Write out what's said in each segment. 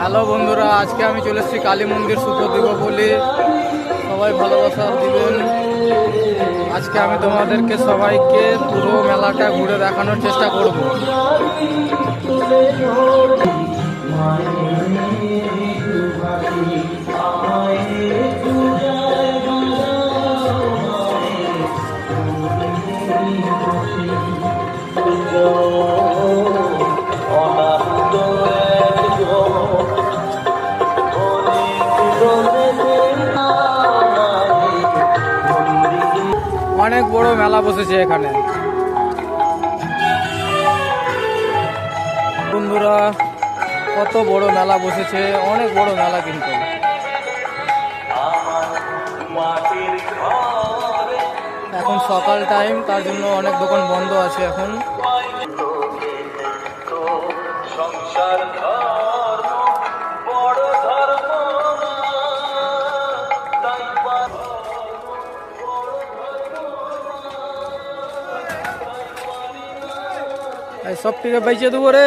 Hello বন্ধুরা, আজকে আমি চলে এসেছি কালী মন্দির শুভ দীপাবলি। সবাই ভালোবাসা দিবেন। আজকে আমি তোমাদেরকে সবাইকে পুরো মেলাটা ঘুরে দেখানোর চেষ্টা করব। অনেক বড় মেলা বসেছে এখানে বন্ধুরা, কত বড় মেলা বসেছে, অনেক বড় মেলা। কিন্তু এখন সকাল টাইম, তার জন্য অনেক দোকান বন্ধ আছে এখন। সব থেকে বেঁচে দেবো রে।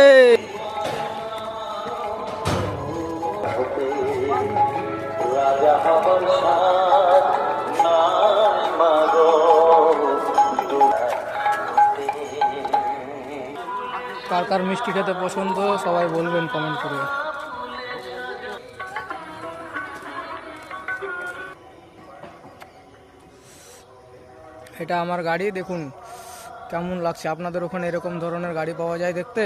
কার কার মিষ্টি খেতে পছন্দ সবাই বলবেন কমেন্ট করে। এটা আমার গাড়ি, দেখুন কেমন লাগছে। আপনাদের ওখানে এরকম ধরনের গাড়ি পাওয়া যায় দেখতে?